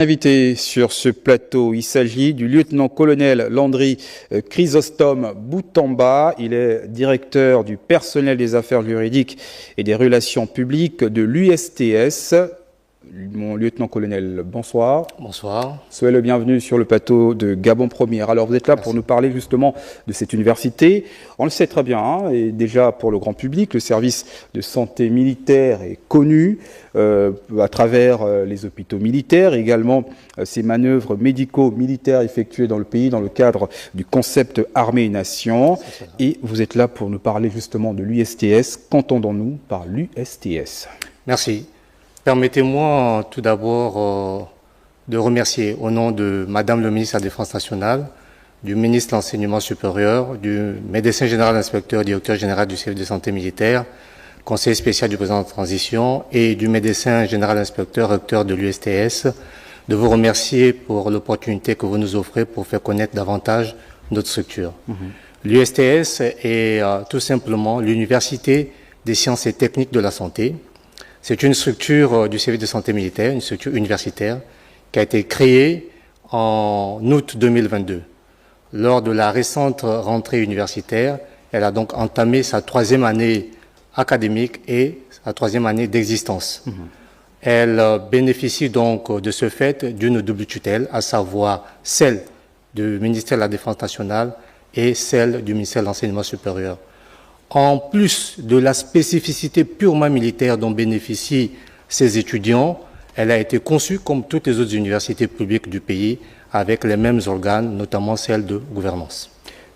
Invité sur ce plateau, il s'agit du lieutenant-colonel Landry Chrysostome Boutamba. Il est directeur du personnel des affaires juridiques et des relations publiques de l'USTS. Mon lieutenant-colonel, bonsoir. Bonsoir. Soyez le bienvenu sur le plateau de Gabon Première. Alors vous êtes là pour nous parler justement de cette université. On le sait très bien, hein, et déjà pour le grand public, le service de santé militaire est connu à travers les hôpitaux militaires, également ces manœuvres médico-militaires effectuées dans le pays dans le cadre du concept Armée et Nation. Et vous êtes là pour nous parler justement de l'USTS. Qu'entendons-nous par l'USTS? Merci. Permettez-moi tout d'abord de remercier au nom de Madame le ministre de la Défense nationale, du ministre de l'Enseignement supérieur, du médecin général inspecteur, directeur général du service de santé militaire, conseiller spécial du président de transition et du médecin général inspecteur, recteur de l'USTS, de vous remercier pour l'opportunité que vous nous offrez pour faire connaître davantage notre structure. L'USTS est tout simplement l'Université des sciences et techniques de la santé. C'est une structure du service de santé militaire, une structure universitaire, qui a été créée en août 2022. Lors de la récente rentrée universitaire, elle a donc entamé sa 3e année académique et sa 3e année d'existence. Elle bénéficie donc de ce fait d'une double tutelle, à savoir celle du ministère de la Défense nationale et celle du ministère de l'Enseignement supérieur. En plus de la spécificité purement militaire dont bénéficient ces étudiants, elle a été conçue comme toutes les autres universités publiques du pays, avec les mêmes organes, notamment celles de gouvernance.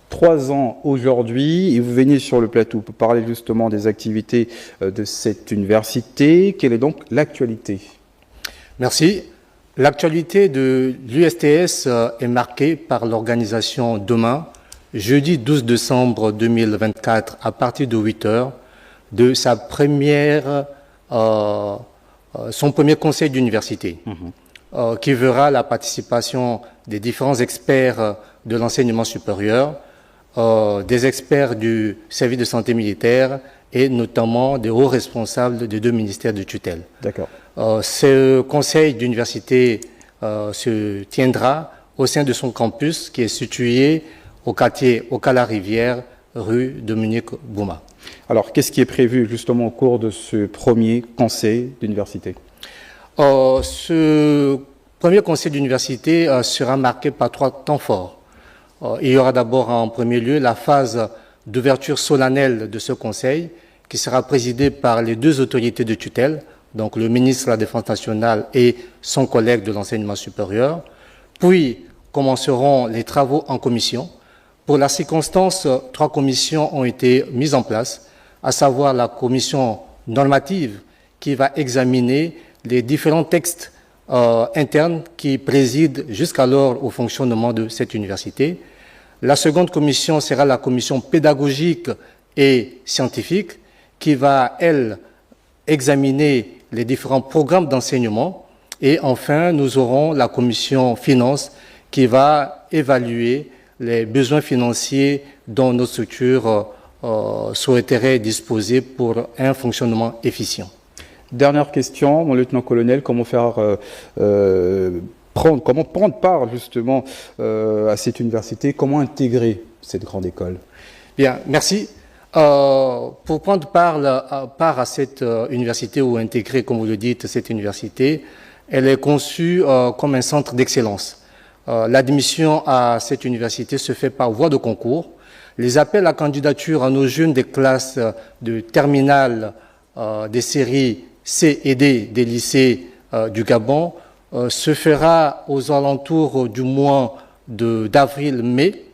3 ans aujourd'hui, et vous venez sur le plateau pour parler justement des activités de cette université. Quelle est donc l'actualité? Merci. L'actualité de l'USTS est marquée par l'organisation demain, jeudi 12 décembre 2024, à partir de 8 h, de son premier conseil d'université, qui verra la participation des différents experts de l'enseignement supérieur, des experts du service de santé militaire et notamment des hauts responsables des 2 ministères de tutelle. D'accord. Ce conseil d'université se tiendra au sein de son campus qui est situé au quartier Ocala-Rivière, rue Dominique Bouma. Alors, qu'est-ce qui est prévu justement au cours de ce premier conseil d'université? Ce premier conseil d'université sera marqué par 3 temps forts. Il y aura d'abord en premier lieu la phase d'ouverture solennelle de ce conseil qui sera présidée par les 2 autorités de tutelle, donc le ministre de la Défense nationale et son collègue de l'enseignement supérieur. Puis commenceront les travaux en commission. Pour la circonstance, 3 commissions ont été mises en place, à savoir la commission normative qui va examiner les différents textes internes qui président jusqu'alors au fonctionnement de cette université. La seconde commission sera la commission pédagogique et scientifique qui va, elle, examiner les différents programmes d'enseignement. Et enfin, nous aurons la commission finance qui va évaluer les besoins financiers dont nos structures souhaiteraient disposer pour un fonctionnement efficient. Dernière question, mon lieutenant-colonel, comment prendre part justement à cette université, comment intégrer cette grande école? Bien, merci. Pour prendre part à cette université ou intégrer, comme vous le dites, cette université, elle est conçue comme un centre d'excellence. L'admission à cette université se fait par voie de concours. Les appels à candidature à nos jeunes des classes de terminale des séries C et D des lycées du Gabon se fera aux alentours du mois d'avril-mai,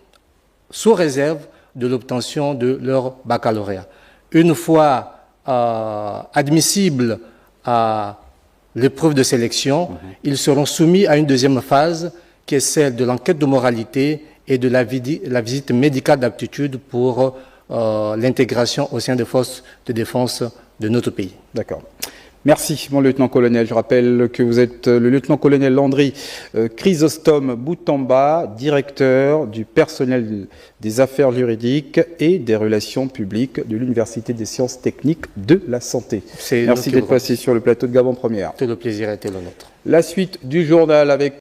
sous réserve de l'obtention de leur baccalauréat. Une fois admissibles à l'épreuve de sélection, ils seront soumis à une deuxième phase qui est celle de l'enquête de moralité et de la visite médicale d'aptitude pour l'intégration au sein des forces de défense de notre pays. D'accord. Merci, mon lieutenant-colonel. Je rappelle que vous êtes le lieutenant-colonel Landry Chrysostome Boutamba, directeur du personnel des affaires juridiques et des relations publiques de l'Université des sciences techniques de la santé. Merci d'être passé sur le plateau de Gabon Première. Tout le plaisir a été le nôtre. La suite du journal avec